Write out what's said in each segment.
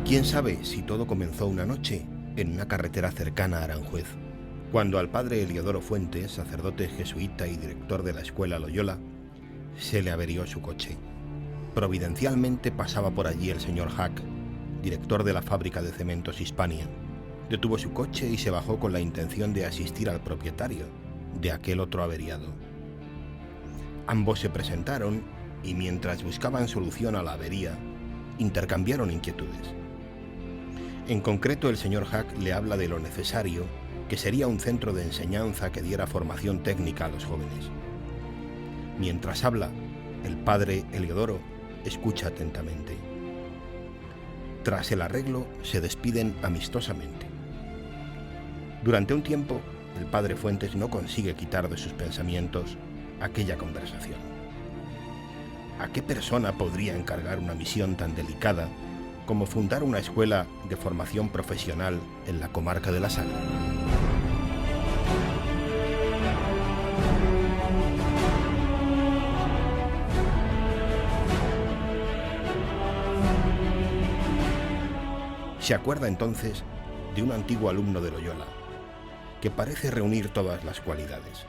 Quién sabe si todo comenzó una noche en una carretera cercana a Aranjuez, cuando al padre Heliodoro Fuentes, sacerdote jesuita y director de la escuela Loyola, se le averió su coche. Providencialmente pasaba por allí el señor Hack, director de la fábrica de cementos Hispania. Detuvo su coche y se bajó con la intención de asistir al propietario de aquel otro averiado. Ambos se presentaron y mientras buscaban solución a la avería, intercambiaron inquietudes. En concreto, el señor Hack le habla de lo necesario que sería un centro de enseñanza que diera formación técnica a los jóvenes. Mientras habla, el padre Heliodoro escucha atentamente. Tras el arreglo, se despiden amistosamente. Durante un tiempo, el padre Fuentes no consigue quitar de sus pensamientos aquella conversación. ¿A qué persona podría encargar una misión tan delicada como fundar una escuela de formación profesional en la comarca de la Sagra? Se acuerda entonces de un antiguo alumno de Loyola, que parece reunir todas las cualidades.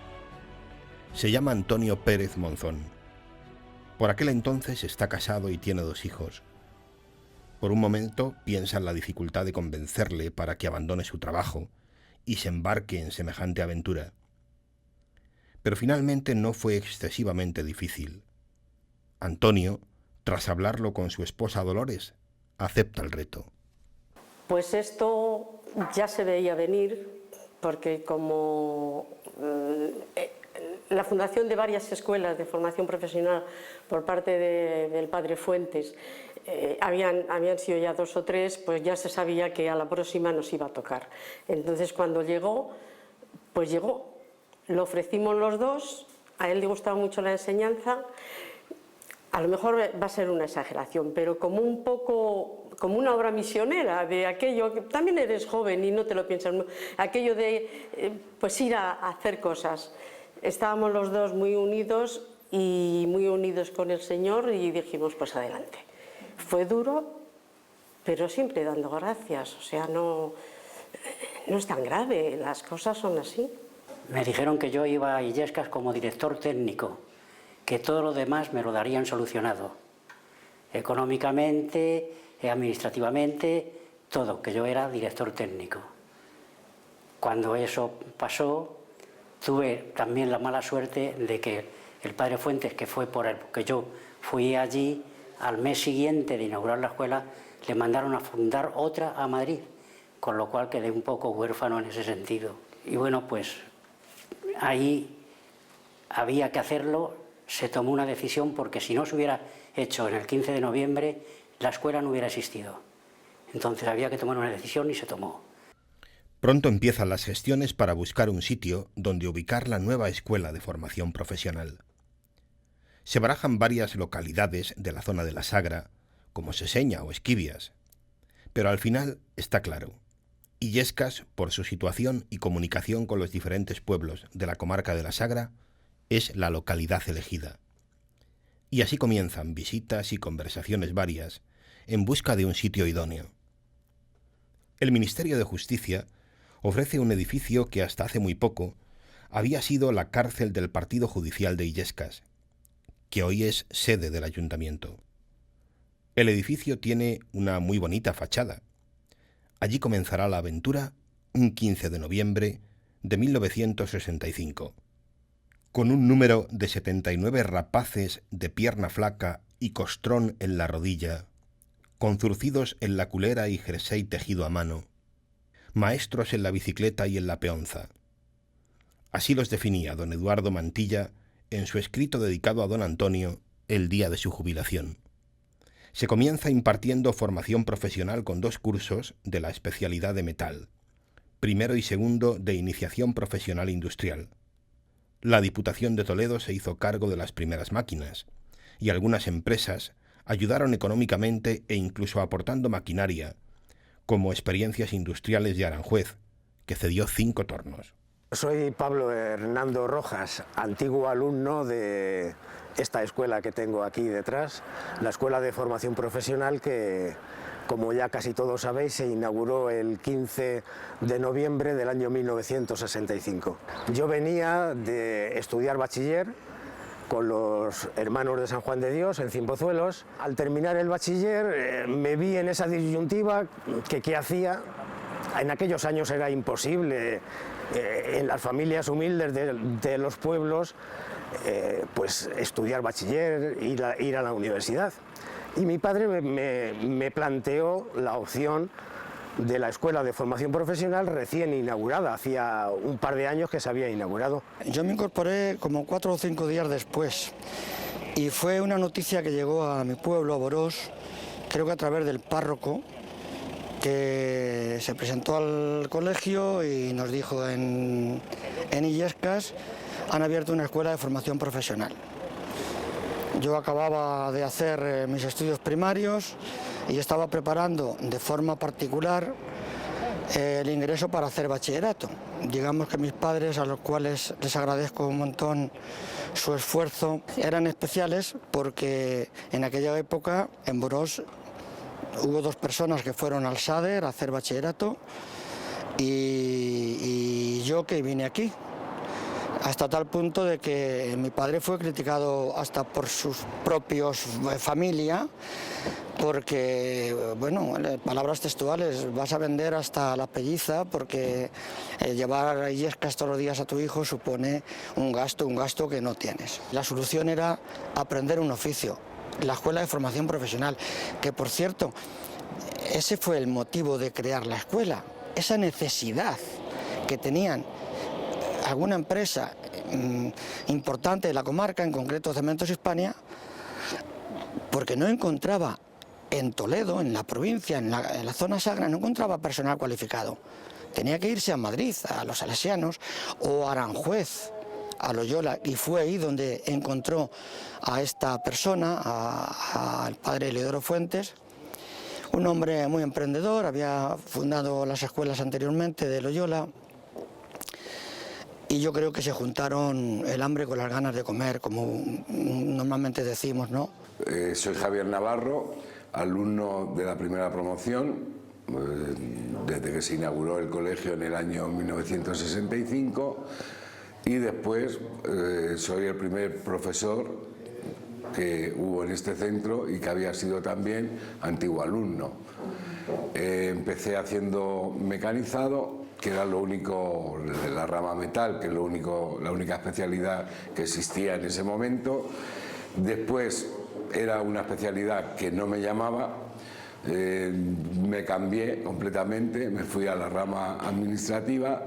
Se llama Antonio Pérez Monzón. Por aquel entonces está casado y tiene 2 hijos. Por un momento piensa en la dificultad de convencerle para que abandone su trabajo y se embarque en semejante aventura. Pero finalmente no fue excesivamente difícil. Antonio, tras hablarlo con su esposa Dolores, acepta el reto. Pues esto ya se veía venir, porque como la fundación de varias escuelas de formación profesional por parte del padre Fuentes habían sido ya 2 o 3, pues ya se sabía que a la próxima nos iba a tocar. Entonces cuando llegó, pues llegó. Lo ofrecimos los 2, a él le gustaba mucho la enseñanza. A lo mejor va a ser una exageración, pero como un poco, como una obra misionera de aquello, que también eres joven y no te lo piensas, aquello de pues ir a hacer cosas. Estábamos los 2 muy unidos y muy unidos con el Señor y dijimos pues adelante. Fue duro, pero siempre dando gracias, o sea, no es tan grave, las cosas son así. Me dijeron que yo iba a Illescas como director técnico, que todo lo demás me lo darían solucionado, económicamente, administrativamente, todo, que yo era director técnico. Cuando eso pasó, tuve también la mala suerte de que el padre Fuentes, que fue por el que yo fui allí, al mes siguiente de inaugurar la escuela, le mandaron a fundar otra a Madrid, con lo cual quedé un poco huérfano en ese sentido. Y bueno, pues ahí había que hacerlo. Se tomó una decisión, porque si no se hubiera hecho en el 15 de noviembre, la escuela no hubiera existido. Entonces había que tomar una decisión y se tomó. Pronto empiezan las gestiones para buscar un sitio donde ubicar la nueva escuela de formación profesional. Se barajan varias localidades de la zona de la Sagra, como Seseña o Esquivias, pero al final está claro. Illescas, por su situación y comunicación con los diferentes pueblos de la comarca de la Sagra, es la localidad elegida. Y así comienzan visitas y conversaciones varias en busca de un sitio idóneo. El Ministerio de Justicia ofrece un edificio que hasta hace muy poco había sido la cárcel del Partido Judicial de Illescas, que hoy es sede del ayuntamiento. El edificio tiene una muy bonita fachada. Allí comenzará la aventura un 15 de noviembre de 1965. Con un número de 79 rapaces de pierna flaca y costrón en la rodilla, con zurcidos en la culera y jersey tejido a mano, maestros en la bicicleta y en la peonza. Así los definía don Eduardo Mantilla en su escrito dedicado a don Antonio el día de su jubilación. Se comienza impartiendo formación profesional con 2 cursos de la especialidad de metal, primero y segundo de iniciación profesional industrial. La Diputación de Toledo se hizo cargo de las primeras máquinas y algunas empresas ayudaron económicamente e incluso aportando maquinaria, como Experiencias Industriales de Aranjuez, que cedió 5 tornos. Soy Pablo Hernando Rojas, antiguo alumno de esta escuela que tengo aquí detrás, la Escuela de Formación Profesional que como ya casi todos sabéis, se inauguró el 15 de noviembre del año 1965. Yo venía de estudiar bachiller con los hermanos de San Juan de Dios en Cimpozuelos. Al terminar el bachiller me vi en esa disyuntiva que qué hacía. En aquellos años era imposible, en las familias humildes de los pueblos, pues estudiar bachiller, ir a la universidad. Y mi padre me planteó la opción de la Escuela de Formación Profesional recién inaugurada, hacía un par de años que se había inaugurado. Yo me incorporé como 4 o 5 días después y fue una noticia que llegó a mi pueblo, a Borós, creo que a través del párroco, que se presentó al colegio y nos dijo en Illescas han abierto una escuela de formación profesional. Yo acababa de hacer mis estudios primarios y estaba preparando de forma particular el ingreso para hacer bachillerato. Digamos que mis padres, a los cuales les agradezco un montón su esfuerzo, eran especiales porque en aquella época en Borós hubo 2 personas que fueron al Sader a hacer bachillerato y yo que vine aquí. Hasta tal punto de que mi padre fue criticado hasta por sus propios familia, porque, bueno, palabras textuales, vas a vender hasta la pelliza porque llevar yescas todos los días a tu hijo supone un gasto que no tienes. La solución era aprender un oficio, la Escuela de Formación Profesional, que por cierto, ese fue el motivo de crear la escuela, esa necesidad que tenían alguna empresa importante de la comarca, en concreto Cementos Hispania, porque no encontraba en Toledo, en la provincia, en la zona sagra, no encontraba personal cualificado. Tenía que irse a Madrid, a los Salesianos, o a Aranjuez, a Loyola, y fue ahí donde encontró a esta persona, al padre Eleodoro Fuentes, un hombre muy emprendedor, había fundado las escuelas anteriormente de Loyola, y yo creo que se juntaron el hambre con las ganas de comer, como normalmente decimos, ¿no? Soy Javier Navarro, alumno de la primera promoción, desde que se inauguró el colegio en el año 1965, y después soy el primer profesor que hubo en este centro y que había sido también antiguo alumno. Empecé haciendo mecanizado, que era lo único de la rama metal, que es la única especialidad que existía en ese momento. Después era una especialidad que no me llamaba, me cambié completamente, me fui a la rama administrativa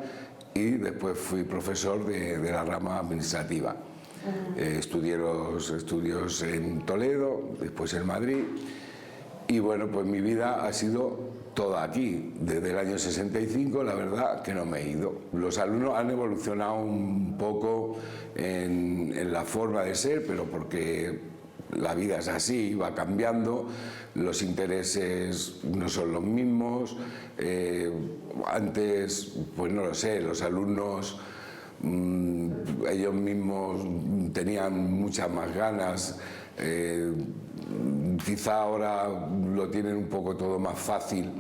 y después fui profesor de la rama administrativa. Estudié los estudios en Toledo, después en Madrid, y bueno, pues mi vida ha sido toda aquí. Desde el año 65, la verdad que no me he ido. Los alumnos han evolucionado un poco en la forma de ser, pero porque la vida es así, va cambiando, los intereses no son los mismos. Antes, pues no lo sé, los alumnos ellos mismos tenían muchas más ganas, quizá ahora lo tienen un poco todo más fácil,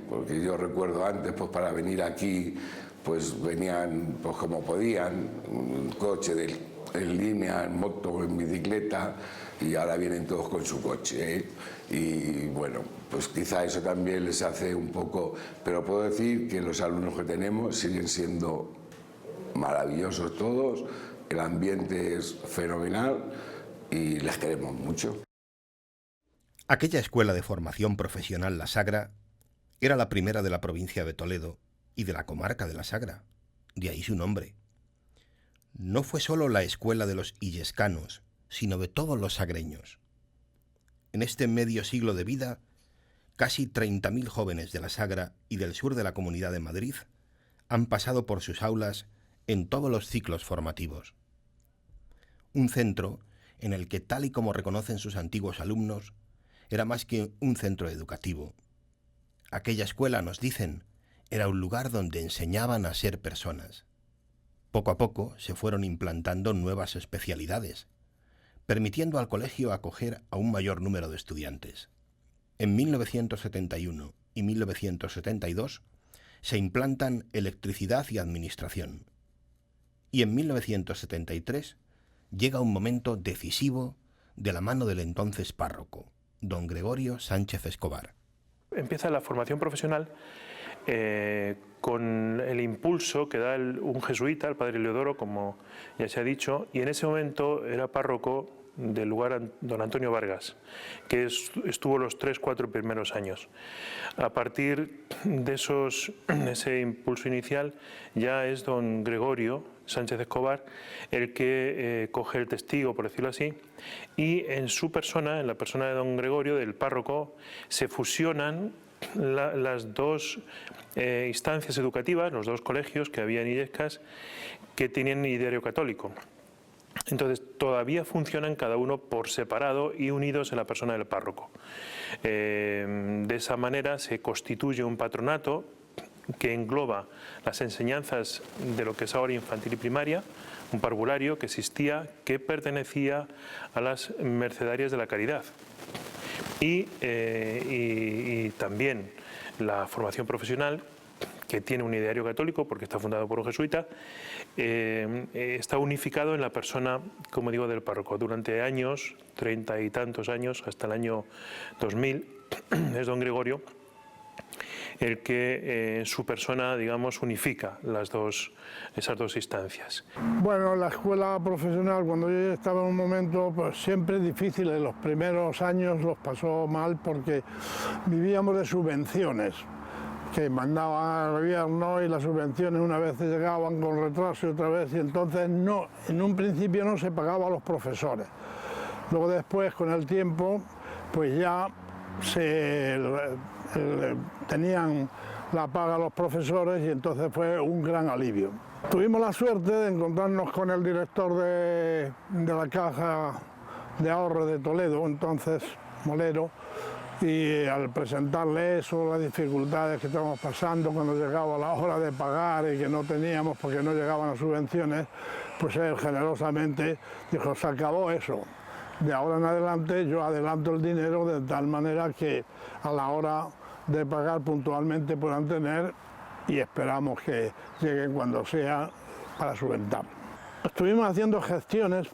porque yo recuerdo antes, pues para venir aquí pues venían pues como podían, en coche en línea, en moto, en bicicleta, y ahora vienen todos con su coche, y bueno, pues quizá eso también les hace un poco, pero puedo decir que los alumnos que tenemos siguen siendo maravillosos todos, el ambiente es fenomenal y les queremos mucho. Aquella escuela de formación profesional La Sagra era la primera de la provincia de Toledo y de la comarca de La Sagra, de ahí su nombre. No fue solo la escuela de los illescanos, sino de todos los sagreños. En este medio siglo de vida, casi 30.000 jóvenes de La Sagra y del sur de la Comunidad de Madrid han pasado por sus aulas en todos los ciclos formativos. Un centro en el que, tal y como reconocen sus antiguos alumnos, era más que un centro educativo. Aquella escuela, nos dicen, era un lugar donde enseñaban a ser personas. Poco a poco se fueron implantando nuevas especialidades, permitiendo al colegio acoger a un mayor número de estudiantes. En 1971 y 1972 se implantan electricidad y administración. Y en 1973 llega un momento decisivo de la mano del entonces párroco, don Gregorio Sánchez Escobar. Empieza la formación profesional con el impulso que da un jesuita, el padre Leodoro, como ya se ha dicho, y en ese momento era párroco del lugar don Antonio Vargas, que estuvo los 3-4 primeros años. A partir de ese impulso inicial, ya es don Gregorio Sánchez Escobar el que coge el testigo, por decirlo así, y en su persona, en la persona de don Gregorio, del párroco, se fusionan las dos instancias educativas, los dos colegios que había en Illescas, que tenían ideario católico. Entonces todavía funcionan cada uno por separado y unidos en la persona del párroco. De esa manera se constituye un patronato que engloba las enseñanzas de lo que es ahora infantil y primaria, un parvulario que existía, que pertenecía a las Mercedarias de la Caridad. Y también la formación profesional, que tiene un ideario católico porque está fundado por un jesuita, está unificado en la persona, como digo, del párroco. Durante años, 30 y tantos años, hasta el año 2000, es don Gregorio el que en su persona, digamos, unifica esas dos instancias. Bueno, la escuela profesional, cuando yo estaba en un momento pues siempre difícil, en los primeros años los pasó mal porque vivíamos de subvenciones que mandaba el gobierno y las subvenciones una vez llegaban con retraso y otra vez, y entonces no, en un principio no se pagaba a los profesores. Luego después, con el tiempo, pues ya tenían la paga los profesores y entonces fue un gran alivio. Tuvimos la suerte de encontrarnos con el director de la Caja de Ahorro de Toledo, entonces Molero, y al presentarle eso, las dificultades que estábamos pasando cuando llegaba la hora de pagar y que no teníamos porque no llegaban las subvenciones, pues él generosamente dijo, se acabó eso. De ahora en adelante yo adelanto el dinero de tal manera que a la hora de pagar puntualmente puedan tener, y esperamos que lleguen cuando sea para subventar. Estuvimos haciendo gestiones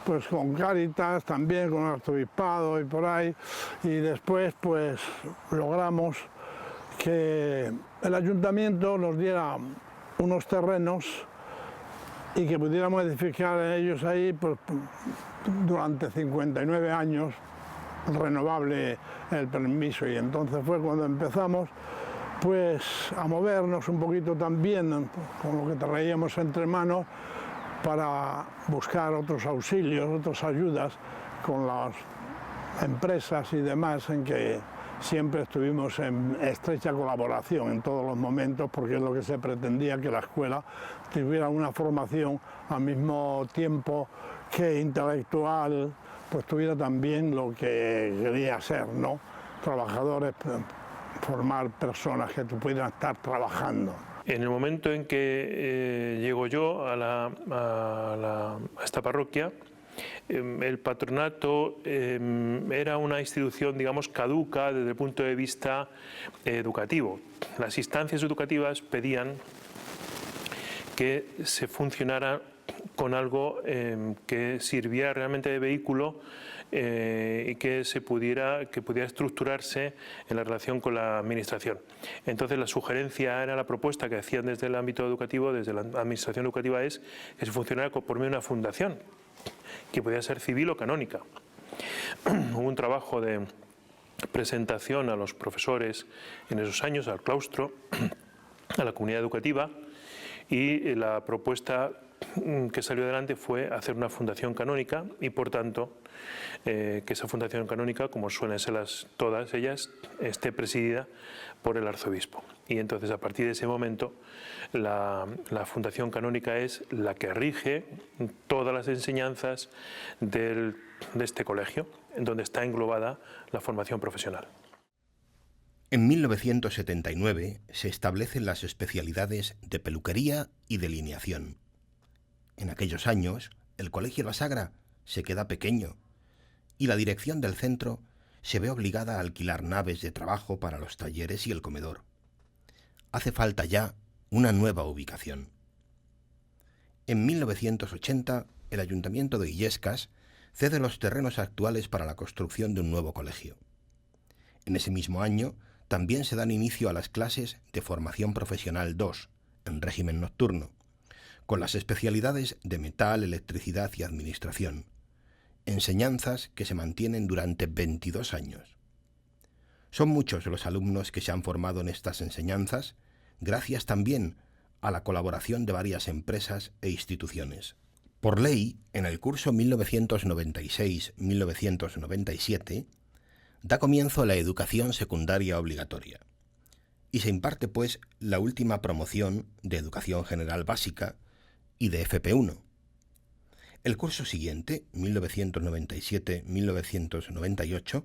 pues con Cáritas, también con el arzobispado y por ahí, y después pues logramos que el ayuntamiento nos diera unos terrenos y que pudiéramos edificar en ellos ahí pues, durante 59 años, renovable el permiso, y entonces fue cuando empezamos pues a movernos un poquito también con lo que traíamos entre manos para buscar otros auxilios, otras ayudas con las empresas y demás, en que siempre estuvimos en estrecha colaboración en todos los momentos, porque es lo que se pretendía, que la escuela tuviera una formación al mismo tiempo que intelectual, pues tuviera también lo que quería ser, ¿no? Trabajadores, formar personas que pudieran estar trabajando. En el momento en que llego yo a esta parroquia, el patronato era una institución, digamos, caduca desde el punto de vista educativo. Las instancias educativas pedían que se funcionara con algo que sirviera realmente de vehículo y que pudiera estructurarse en la relación con la administración. Entonces la sugerencia era, la propuesta que hacían desde el ámbito educativo, desde la administración educativa, es que se funcionara por medio de una fundación, que podía ser civil o canónica. Hubo un trabajo de presentación a los profesores en esos años, al claustro, a la comunidad educativa, y la propuesta que salió adelante fue hacer una fundación canónica y, por tanto, que esa fundación canónica, como suelen ser todas ellas, esté presidida por el arzobispo. Y entonces, a partir de ese momento, la fundación canónica es la que rige todas las enseñanzas de este colegio, en donde está englobada la formación profesional. En 1979 se establecen las especialidades de peluquería y delineación. En aquellos años, el Colegio La Sagra se queda pequeño y la dirección del centro se ve obligada a alquilar naves de trabajo para los talleres y el comedor. Hace falta ya una nueva ubicación. En 1980, el Ayuntamiento de Illescas cede los terrenos actuales para la construcción de un nuevo colegio. En ese mismo año, también se dan inicio a las clases de Formación Profesional 2, en régimen nocturno, con las especialidades de metal, electricidad y administración, enseñanzas que se mantienen durante 22 años. Son muchos los alumnos que se han formado en estas enseñanzas, gracias también a la colaboración de varias empresas e instituciones. Por ley, en el curso 1996-1997, da comienzo la educación secundaria obligatoria y se imparte, pues, la última promoción de educación general básica y de FP1. El curso siguiente, 1997-1998,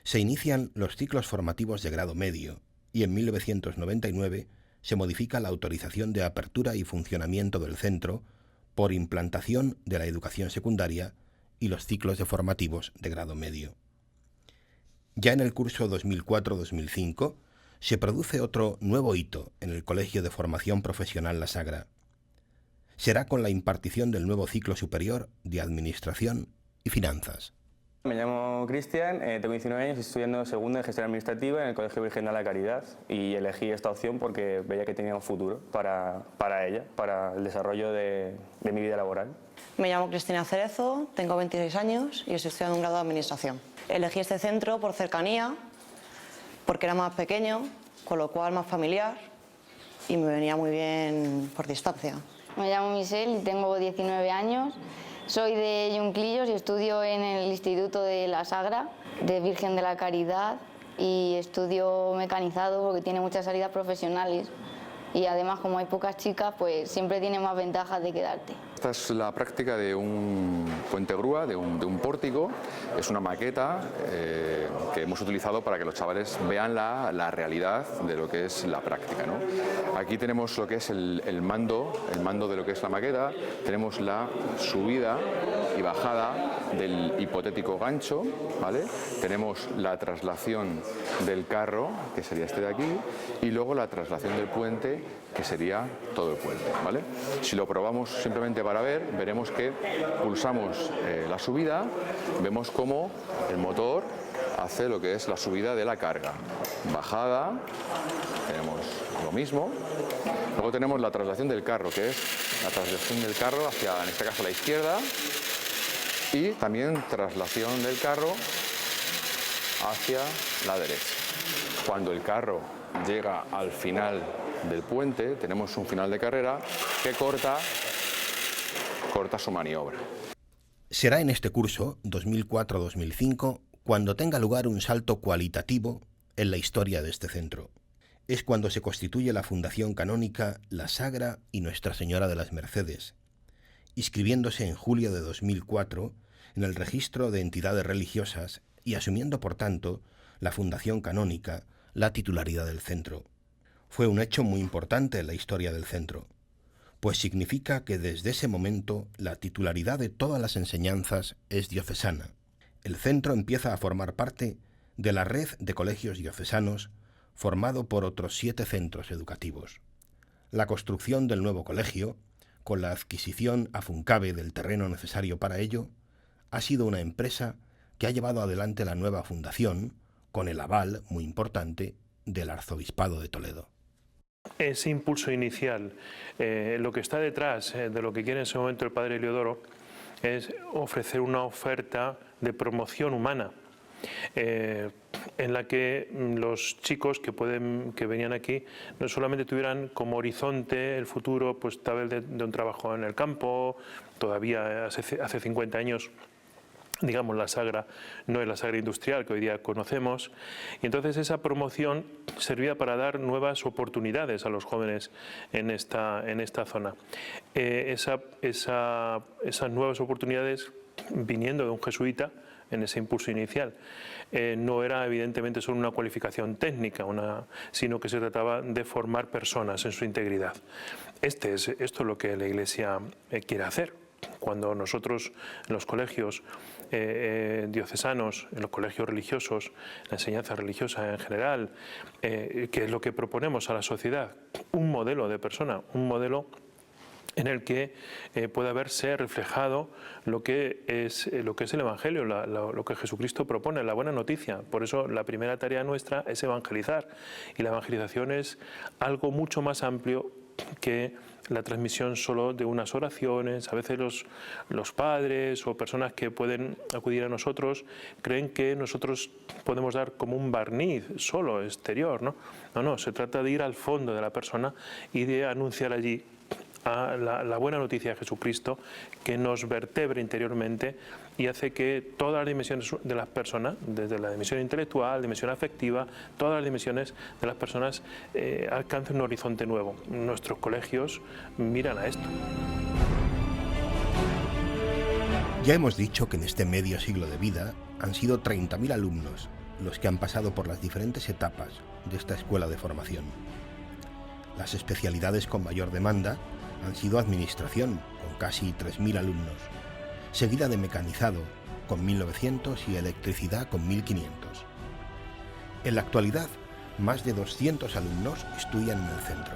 se inician los ciclos formativos de grado medio y en 1999 se modifica la autorización de apertura y funcionamiento del centro por implantación de la educación secundaria y los ciclos de formativos de grado medio. Ya en el curso 2004-2005 se produce otro nuevo hito en el Colegio de Formación Profesional La Sagra. Será con la impartición del nuevo ciclo superior de Administración y Finanzas. Me llamo Cristian, tengo 19 años y estoy estudiando segundo en Gestión Administrativa en el Colegio Virgen de la Caridad y elegí esta opción porque veía que tenía un futuro para ella, para el desarrollo de mi vida laboral. Me llamo Cristina Cerezo, tengo 26 años y estoy estudiando un grado de Administración. Elegí este centro por cercanía, porque era más pequeño, con lo cual más familiar y me venía muy bien por distancia. Me llamo Michelle y tengo 19 años. Soy de Yunclillos y estudio en el Instituto de La Sagra, de Virgen de la Caridad, y estudio mecanizado porque tiene muchas salidas profesionales. Y además, como hay pocas chicas, pues siempre tiene más ventajas de quedarte. Esta es la práctica de un puente grúa, de un pórtico. Es una maqueta que hemos utilizado para que los chavales vean la realidad de lo que es la práctica, ¿no? Aquí tenemos lo que es el mando de lo que es la maqueta. Tenemos la subida y bajada del hipotético gancho, ¿vale? Tenemos la traslación del carro, que sería este de aquí, y luego la traslación del puente, que sería todo el puente, ¿vale? Si lo probamos simplemente para ver, veremos que pulsamos la subida, vemos cómo el motor hace lo que es la subida de la carga. Bajada, tenemos lo mismo. Luego tenemos la traslación del carro, que es la traslación del carro hacia, en este caso, la izquierda, y también traslación del carro hacia la derecha. Cuando el carro llega al final del puente, tenemos un final de carrera que corta su maniobra. Será en este curso, 2004-2005, cuando tenga lugar un salto cualitativo en la historia de este centro. Es cuando se constituye la Fundación Canónica La Sagra y Nuestra Señora de las Mercedes, inscribiéndose en julio de 2004 en el registro de entidades religiosas y asumiendo, por tanto, la Fundación Canónica la titularidad del centro. Fue un hecho muy importante en la historia del centro, pues significa que desde ese momento la titularidad de todas las enseñanzas es diocesana. El centro empieza a formar parte de la red de colegios diocesanos formado por otros 7 centros educativos. La construcción del nuevo colegio, con la adquisición a Funcabe del terreno necesario para ello, ha sido una empresa que ha llevado adelante la nueva fundación con el aval, muy importante, del Arzobispado de Toledo. Ese impulso inicial, lo que está detrás de lo que quiere en ese momento el padre Eliodoro, es ofrecer una oferta de promoción humana, en la que los chicos que venían aquí no solamente tuvieran como horizonte el futuro, pues tal vez de un trabajo en el campo. Todavía hace 50 años, digamos, la Sagra no es la Sagra industrial que hoy día conocemos, y entonces esa promoción servía para dar nuevas oportunidades a los jóvenes en esta zona. Esas nuevas oportunidades, viniendo de un jesuita, en ese impulso inicial, no era evidentemente solo una cualificación técnica, sino que se trataba de formar personas en su integridad. Esto es lo que la Iglesia quiere hacer. cuando nosotros en los colegios diocesanos, en los colegios religiosos, la enseñanza religiosa en general, ¿qué es lo que proponemos a la sociedad? Un modelo de persona, un modelo en el que pueda verse reflejado lo que es el Evangelio, lo que Jesucristo propone, la buena noticia. Por eso la primera tarea nuestra es evangelizar, y la evangelización es algo mucho más amplio que la transmisión solo de unas oraciones. A veces los padres o personas que pueden acudir a nosotros creen que nosotros podemos dar como un barniz solo exterior, ¿no? No, se trata de ir al fondo de la persona y de anunciar allí a la buena noticia de Jesucristo, que nos vertebre interiormente y hace que todas las dimensiones de las personas, desde la dimensión intelectual, dimensión afectiva, todas las dimensiones de las personas alcancen un horizonte nuevo. Nuestros colegios miran a esto. Ya hemos dicho que en este medio siglo de vida han sido 30.000 alumnos los que han pasado por las diferentes etapas de esta escuela de formación. Las especialidades con mayor demanda han sido administración, con casi 3.000 alumnos, seguida de mecanizado, con 1.900, y electricidad, con 1.500. En la actualidad, más de 200 alumnos estudian en el centro.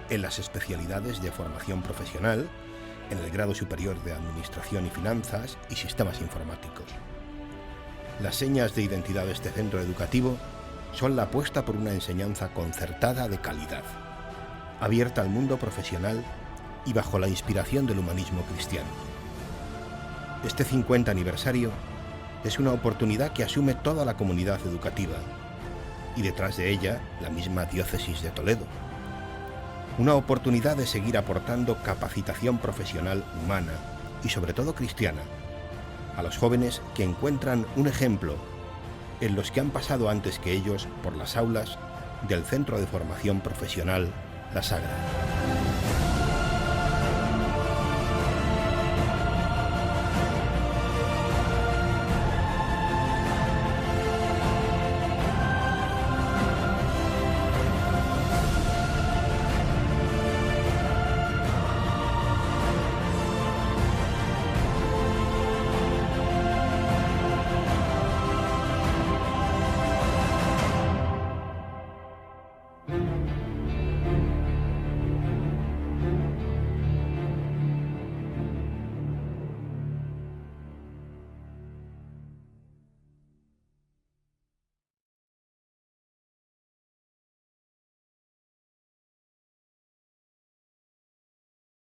En las especialidades de formación profesional, en el grado superior de Administración y Finanzas y Sistemas Informáticos. Las señas de identidad de este centro educativo son la apuesta por una enseñanza concertada de calidad, abierta al mundo profesional y bajo la inspiración del humanismo cristiano. Este 50 aniversario es una oportunidad que asume toda la comunidad educativa y detrás de ella la misma diócesis de Toledo. Una oportunidad de seguir aportando capacitación profesional humana y sobre todo cristiana a los jóvenes que encuentran un ejemplo en los que han pasado antes que ellos por las aulas del Centro de Formación Profesional La Sagra.